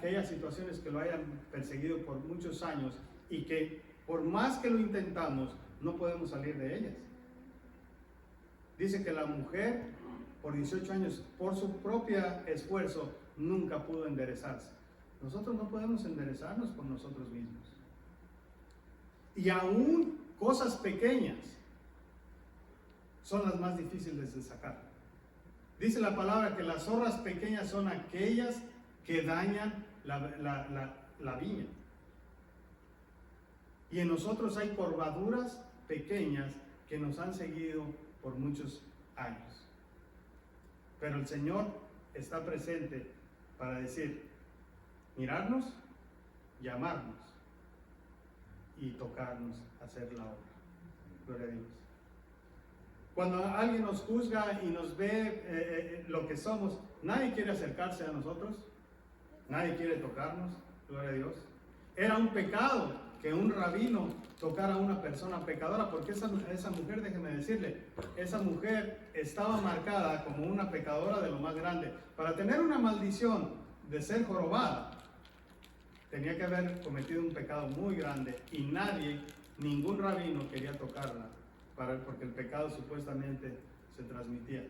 que haya situaciones que lo hayan perseguido por muchos años y que por más que lo intentamos, no podemos salir de ellas. Dice que la mujer por 18 años, por su propio esfuerzo, nunca pudo enderezarse. Nosotros no podemos enderezarnos por nosotros mismos. Y aún cosas pequeñas son las más difíciles de sacar. Dice la palabra que las zorras pequeñas son aquellas que dañan la viña. Y en nosotros hay corvaduras pequeñas que nos han seguido por muchos años. Pero el Señor está presente para decir, mirarnos, llamarnos y tocarnos, hacer la obra. Gloria a Dios. Cuando alguien nos juzga y nos ve lo que somos, nadie quiere acercarse a nosotros, nadie quiere tocarnos. Gloria a Dios. Era un pecado que un rabino tocara a una persona pecadora, porque esa mujer, déjeme decirle, esa mujer estaba marcada como una pecadora de lo más grande. Para tener una maldición de ser jorobada, tenía que haber cometido un pecado muy grande y nadie, ningún rabino quería tocarla, porque el pecado supuestamente se transmitía.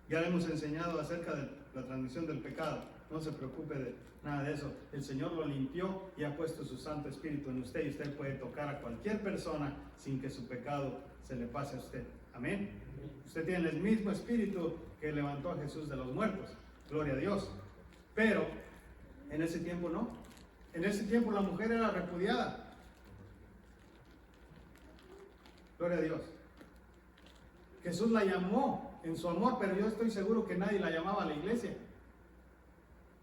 Ya le hemos enseñado acerca de la transmisión del pecado, no se preocupe de nada de eso. El Señor lo limpió y ha puesto su Santo Espíritu en usted y usted puede tocar a cualquier persona sin que su pecado se le pase a usted. Amén. Usted tiene el mismo Espíritu que levantó a Jesús de los muertos. Gloria a Dios. Pero en ese tiempo no. En ese tiempo la mujer era repudiada. Gloria a Dios. Jesús la llamó en su amor, pero yo estoy seguro que nadie la llamaba a la iglesia.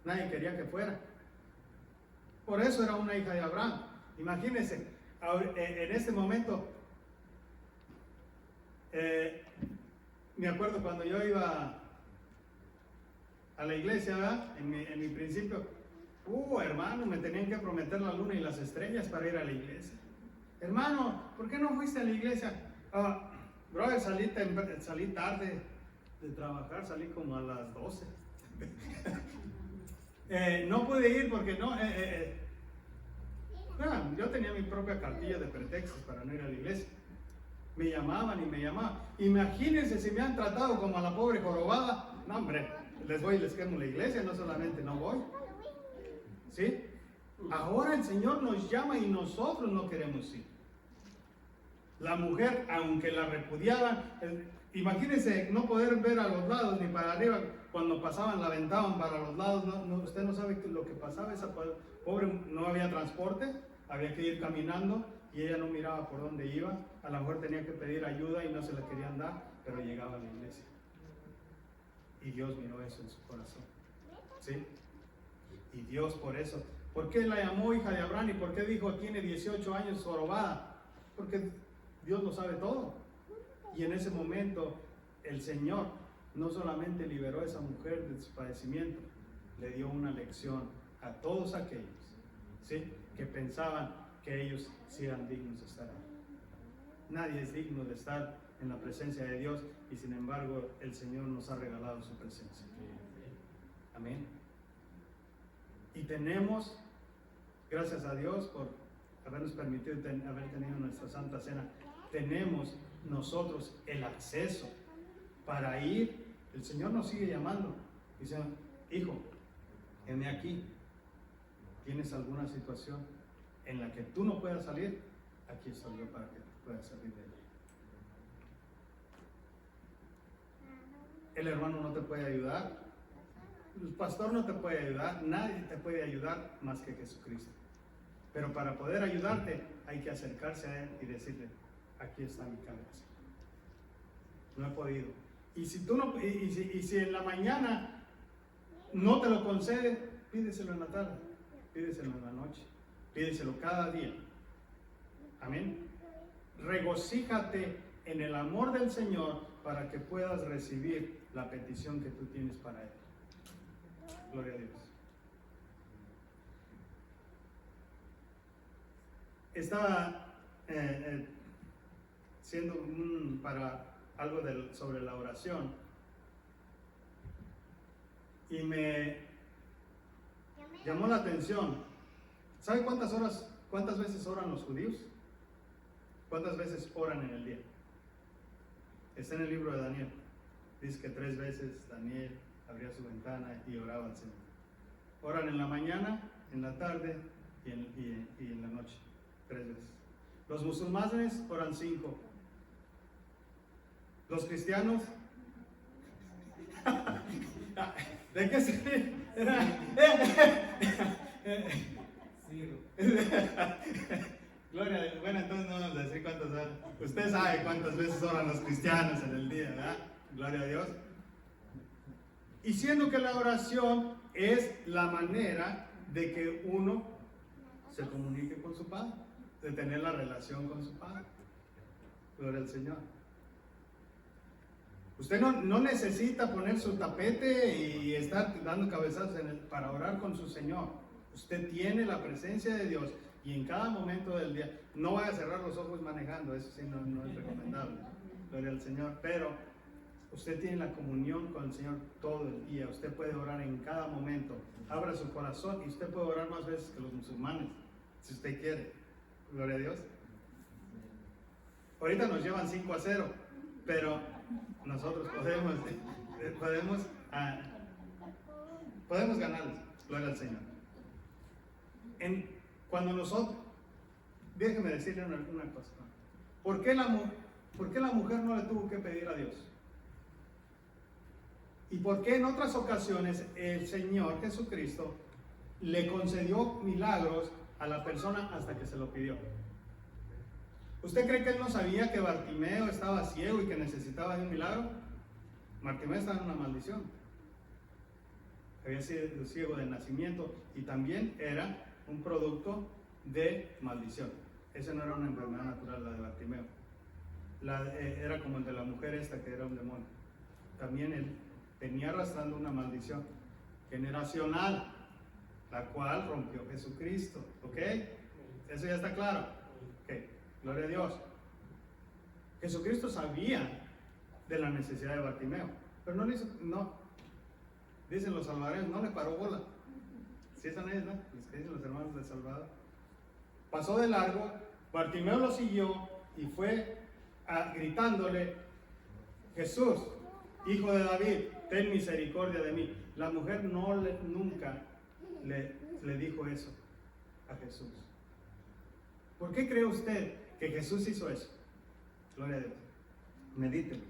Nadie quería que fuera. Por eso era una hija de Abraham. Imagínense, en este momento, me acuerdo cuando yo iba a la iglesia, ¿verdad? En mi principio, hermano, me tenían que prometer la luna y las estrellas para ir a la iglesia. Hermano, ¿por qué no fuiste a la iglesia? Brother, salí tarde de trabajar, salí como a las 12. No pude ir porque yo tenía mi propia cartilla de pretextos para no ir a la iglesia. Me llamaban y me llamaban. Imagínense si me han tratado como a la pobre jorobada. No, hombre, les voy y les quemo la iglesia, no solamente no voy. ¿Sí? Ahora el Señor nos llama y nosotros no queremos ir. La mujer, aunque la repudiaban, imagínense no poder ver a los lados ni para arriba. Cuando pasaban, la aventaban para los lados. Usted no sabe lo que pasaba. Esa pobre, no había transporte, había que ir caminando y ella no miraba por dónde iba. A lo mejor tenía que pedir ayuda y no se la querían dar, pero llegaba a la iglesia. Y Dios miró eso en su corazón. ¿Sí? Y Dios por eso. ¿Por qué la llamó hija de Abraham y por qué dijo tiene 18 años jorobada? Porque Dios lo sabe todo. Y en ese momento el Señor no solamente liberó a esa mujer de su padecimiento, le dio una lección a todos aquellos, ¿sí?, que pensaban que ellos sí eran dignos de estar ahí. Nadie es digno de estar en la presencia de Dios y sin embargo el Señor nos ha regalado su presencia. Amén. Y tenemos, gracias a Dios por habernos permitido haber tenido nuestra Santa Cena, tenemos nosotros el acceso para ir. El Señor nos sigue llamando. Dice, hijo, heme aquí. ¿Tienes alguna situación en la que tú no puedas salir? Aquí estoy yo para que tú puedas salir de ella. El hermano no te puede ayudar, el pastor no te puede ayudar, nadie te puede ayudar más que Jesucristo. Pero para poder ayudarte hay que acercarse a Él y decirle, aquí está mi cabeza. No he podido. Y si en la mañana no te lo concede, pídeselo en la tarde, pídeselo en la noche, pídeselo cada día. Amén. Regocíjate en el amor del Señor para que puedas recibir la petición que tú tienes para Él. Gloria a Dios. Estaba siendo para algo sobre la oración y me llamó la atención. ¿Sabe cuántas veces oran los judíos? ¿Cuántas veces oran en el día? Está en el libro de Daniel. Dice que 3 veces Daniel abría su ventana y oraba al Señor. Oran en la mañana, en la tarde y en la noche, 3 veces. Los musulmanes oran 5. Los cristianos, ¿de qué se Gloria a Dios. Bueno, entonces no vamos a decir cuántas horas. Usted sabe cuántas veces oran los cristianos en el día, ¿verdad? Gloria a Dios. Y siendo que la oración es la manera de que uno se comunique con su Padre, de tener la relación con su Padre. Gloria al Señor. Usted no necesita poner su tapete y estar dando cabezazos para orar con su Señor. Usted tiene la presencia de Dios y en cada momento del día, no vaya a cerrar los ojos manejando, eso sí no es recomendable. Gloria al Señor. Pero usted tiene la comunión con el Señor todo el día. Usted puede orar en cada momento. Abra su corazón y usted puede orar más veces que los musulmanes, si usted quiere. Gloria a Dios. Ahorita nos llevan 5-0, pero nosotros podemos ganarles. Gloria al Señor. Cuando nosotros, déjeme decirle una cosa. ¿Por qué la mujer no le tuvo que pedir a Dios? ¿Y por qué en otras ocasiones el Señor Jesucristo le concedió milagros a la persona hasta que se lo pidió? ¿Usted cree que él no sabía que Bartimeo estaba ciego y que necesitaba de un milagro? Bartimeo estaba en una maldición. Había sido ciego de nacimiento y también era un producto de maldición. Esa no era una enfermedad natural, la de Bartimeo. Era como el de la mujer esta, que era un demonio. También él venía arrastrando una maldición generacional, la cual rompió Jesucristo. ¿Ok? Eso ya está claro. Ok, gloria a Dios. Jesucristo sabía de la necesidad de Bartimeo, pero no le hizo, dicen los salvadoreños, no le paró bola. Si esa no es, ¿no? Los que dicen los hermanos de Salvador. Pasó de largo, Bartimeo lo siguió y fue gritándole: Jesús, hijo de David, ten misericordia de mí. La mujer nunca le dijo eso a Jesús. ¿Por qué cree usted que Jesús hizo eso? Gloria a Dios. Medítelo.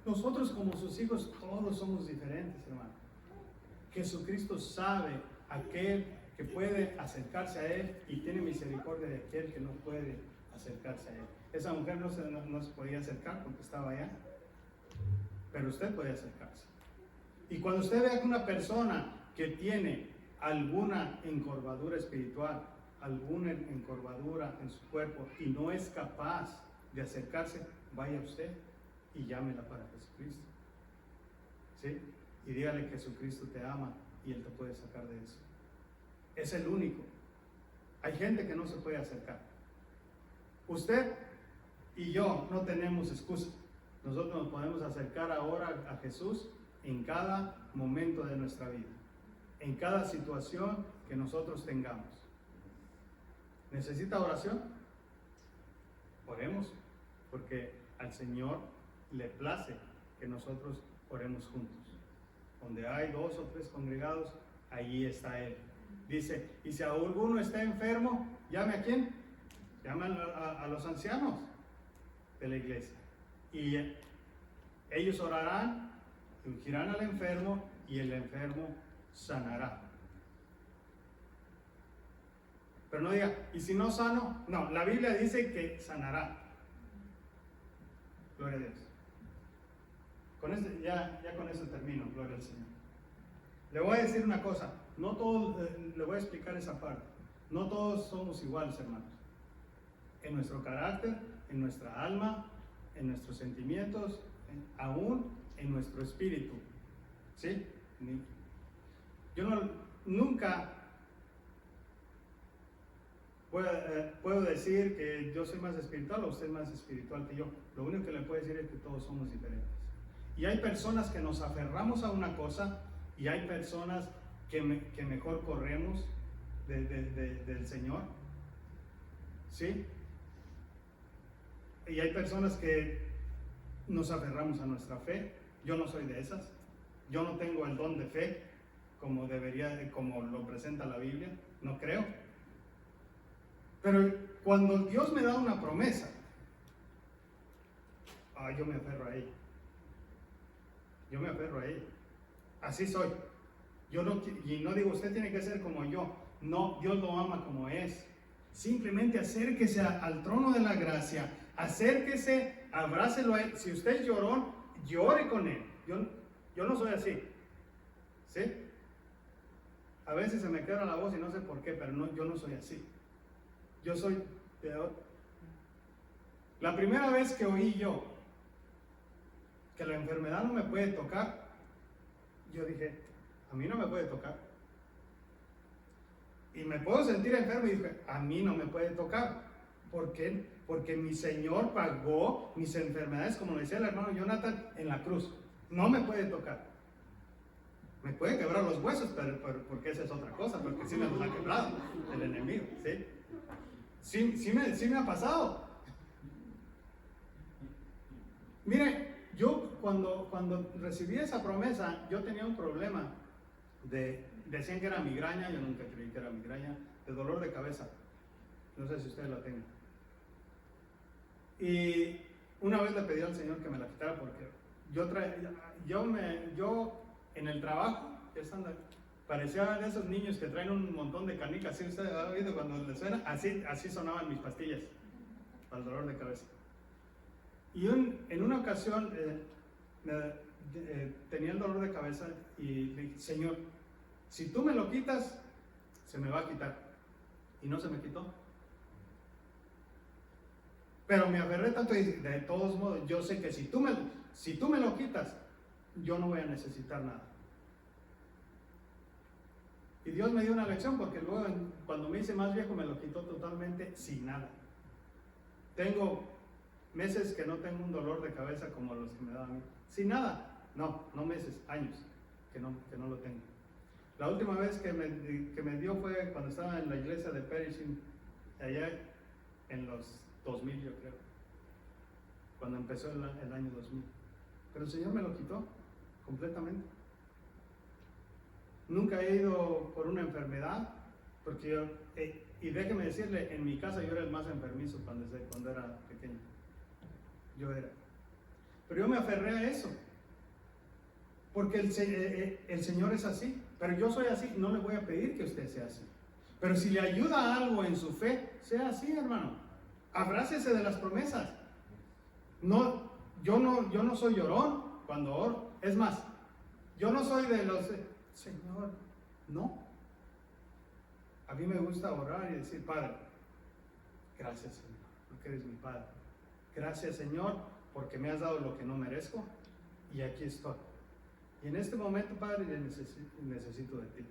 Nosotros como sus hijos todos somos diferentes, hermano. Jesucristo sabe aquel que puede acercarse a Él y tiene misericordia de aquel que no puede acercarse a Él. Esa mujer no se podía acercar porque estaba allá, pero usted puede acercarse. Y cuando usted vea que una persona que tiene alguna encorvadura espiritual, alguna encorvadura en su cuerpo y no es capaz de acercarse, vaya usted y llámela para Jesucristo. ¿Sí? Y dígale que Jesucristo te ama y Él te puede sacar de eso. Es el único. Hay gente que no se puede acercar. Usted y yo no tenemos excusa. Nosotros nos podemos acercar ahora a Jesús en cada momento de nuestra vida, en cada situación que nosotros tengamos. ¿Necesita oración? Oremos, porque al Señor le place que nosotros oremos juntos. Donde hay 2 o 3 congregados, allí está Él. Dice, y si alguno está enfermo, ¿llame a quién? Llame a los ancianos de la iglesia. Y ellos orarán, ungirán al enfermo y el enfermo sanará. Pero no diga, ¿y si no sano? No, la Biblia dice que sanará. Gloria a Dios. Ya con eso termino, gloria al Señor. Le voy a decir una cosa, no todos, le voy a explicar esa parte. No todos somos iguales, hermanos. En nuestro carácter, en nuestra alma, en nuestros sentimientos, aún en nuestro espíritu. ¿Sí? Yo nunca puedo decir que yo soy más espiritual o usted es más espiritual que yo. Lo único que le puedo decir es que todos somos diferentes. Y hay personas que nos aferramos a una cosa y hay personas que mejor corremos del Señor. ¿Sí? Y hay personas que nos aferramos a nuestra fe. Yo no soy de esas. Yo no tengo el don de fe como debería, como lo presenta la Biblia. No creo. Pero cuando Dios me da una promesa, yo me aferro a ella. Yo me aferro a ella. Así soy. Y no digo, usted tiene que ser como yo. No, Dios lo ama como es. Simplemente acérquese al trono de la gracia. Acérquese, abrácelo a Él. Si usted es llorón, llore con Él. Yo no soy así. ¿Sí? A veces se me quebra la voz y no sé por qué, pero yo no soy así. Yo soy peor. La primera vez que oí yo que la enfermedad no me puede tocar, yo dije, a mí no me puede tocar. Y me puedo sentir enfermo y dije, a mí no me puede tocar. ¿Por qué? Porque mi Señor pagó mis enfermedades, como le decía el hermano Jonathan, en la cruz. No me puede tocar. Me puede quebrar los huesos, pero porque esa es otra cosa, porque sí me los ha quebrado el enemigo. Sí me ha pasado. Mire, yo cuando recibí esa promesa, yo tenía un problema decían que era migraña, yo nunca creí que era migraña, de dolor de cabeza. No sé si ustedes la tengan. Y una vez le pedí al Señor que me la quitara porque yo en el trabajo, parecía de esos niños que traen un montón de canicas. ¿Sí usted ha oído cuando les suena? Así sonaban mis pastillas para el dolor de cabeza. Y en una ocasión tenía el dolor de cabeza y le dije, Señor, si tú me lo quitas, se me va a quitar. Y no se me quitó. Pero me aferré tanto y de todos modos, yo sé que si tú me lo quitas, yo no voy a necesitar nada. Y Dios me dio una lección porque luego cuando me hice más viejo me lo quitó totalmente sin nada. Tengo meses que no tengo un dolor de cabeza como los que me daban a mí. Sin nada. No meses, años que no lo tengo. La última vez que me dio fue cuando estaba en la iglesia de Perishing, allá en los 2000 yo creo, cuando empezó el año 2000. Pero el Señor me lo quitó completamente. Nunca he ido por una enfermedad, porque y déjeme decirle, en mi casa yo era el más enfermizo cuando era pequeño. Yo era. Pero yo me aferré a eso, porque el Señor es así, pero yo soy así, no le voy a pedir que usted sea así. Pero si le ayuda algo en su fe, sea así, hermano. Abrácese de las promesas. Yo no soy llorón cuando oro. Es más, yo no soy de los... Señor, no. A mí me gusta orar y decir, Padre, gracias Señor, porque eres mi Padre. Gracias Señor, porque me has dado lo que no merezco y aquí estoy. Y en este momento, Padre, necesito de ti.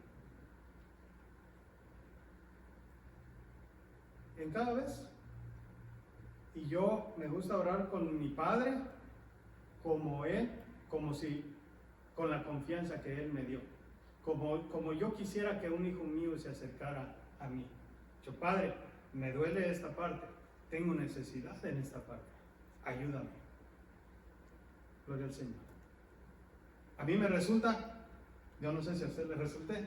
En cada vez. Y yo me gusta orar con mi Padre, como Él, con la confianza que Él me dio. Como yo quisiera que un hijo mío se acercara a mí. Yo, Padre, me duele esta parte, tengo necesidad en esta parte, ayúdame. Gloria al Señor. A mí me resulta, yo no sé si a usted le resulte,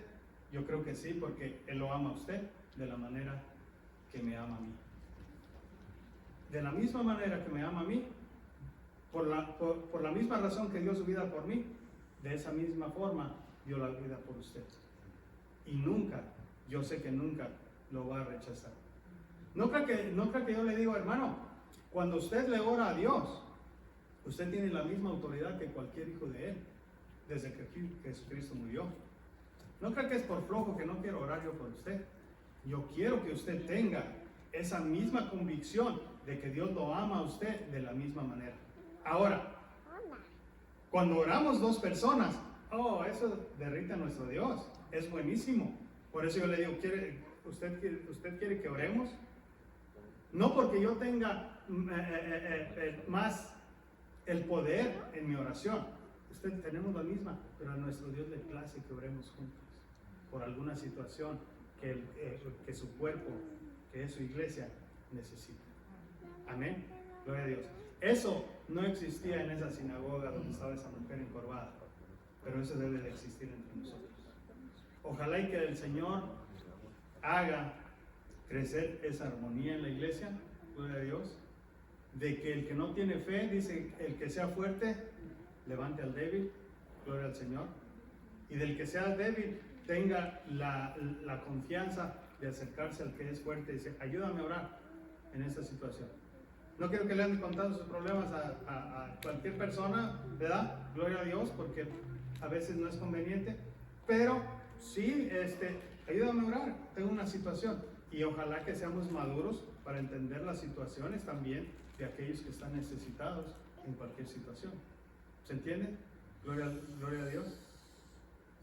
yo creo que sí, porque Él lo ama a usted de la manera que me ama a mí. De la misma manera que me ama a mí, por la misma razón que dio su vida por mí, de esa misma forma dio la vida por usted. Y nunca, yo sé que nunca lo va a rechazar. No creo que yo le digo, hermano, cuando usted le ora a Dios, usted tiene la misma autoridad que cualquier hijo de Él, desde que Jesucristo murió. No creo que es por flojo que no quiero orar yo por usted. Yo quiero que usted tenga esa misma convicción de que Dios lo ama a usted de la misma manera. Ahora, cuando oramos dos personas, eso derrite a nuestro Dios, es buenísimo. Por eso yo le digo, ¿usted quiere que oremos? No porque yo tenga más el poder en mi oración. Tenemos la misma, pero a nuestro Dios le place que oremos juntos por alguna situación que su cuerpo, que es su iglesia, necesita. Amén. Gloria a Dios. Eso no existía en esa sinagoga donde estaba esa mujer encorvada, pero eso debe de existir entre nosotros. Ojalá y que el Señor haga crecer esa armonía en la iglesia, gloria a Dios, de que el que no tiene fe, dice, el que sea fuerte, levante al débil, gloria al Señor, y del que sea débil, tenga la confianza de acercarse al que es fuerte y decir, ayúdame a orar en esta situación. No quiero que le anden contando sus problemas a cualquier persona, ¿verdad? Gloria a Dios, porque a veces no es conveniente, pero sí, ayúdame a orar, tengo una situación. Y ojalá que seamos maduros para entender las situaciones también de aquellos que están necesitados en cualquier situación. ¿Se entiende? Gloria a Dios.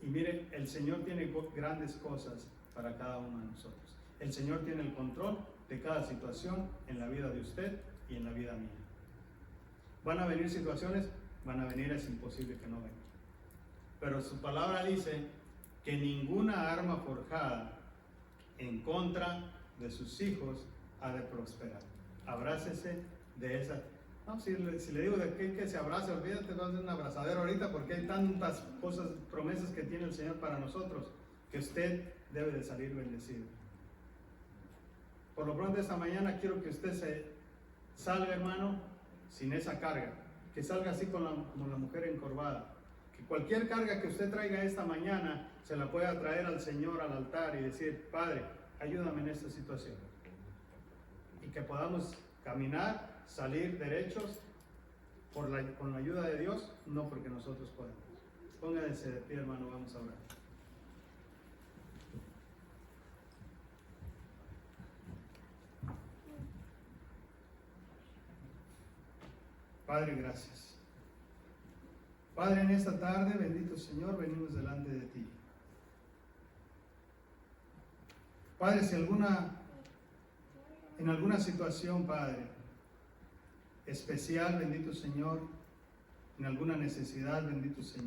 Y mire, el Señor tiene grandes cosas para cada uno de nosotros. El Señor tiene el control de cada situación en la vida de usted y en la vida mía. Van a venir situaciones, van a venir, es imposible que no vengan. Pero su palabra dice que ninguna arma forjada en contra de sus hijos ha de prosperar. Abrácese de esa. No, si le digo de que se abrace, olvídate, va a ser un abrazadero ahorita porque hay tantas cosas, promesas que tiene el Señor para nosotros, que usted debe de salir bendecido. Por lo pronto esta mañana quiero que usted se salga, hermano, sin esa carga, que salga así como la mujer encorvada, que cualquier carga que usted traiga esta mañana se la pueda traer al Señor al altar y decir, Padre, ayúdame en esta situación, y que podamos caminar, salir derechos con la ayuda de Dios, no porque nosotros podemos. Póngase de pie, hermano, vamos a orar. Padre, gracias. Padre, en esta tarde, bendito Señor, venimos delante de ti. Padre, si en alguna situación, Padre, especial, bendito Señor, en alguna necesidad, bendito Señor,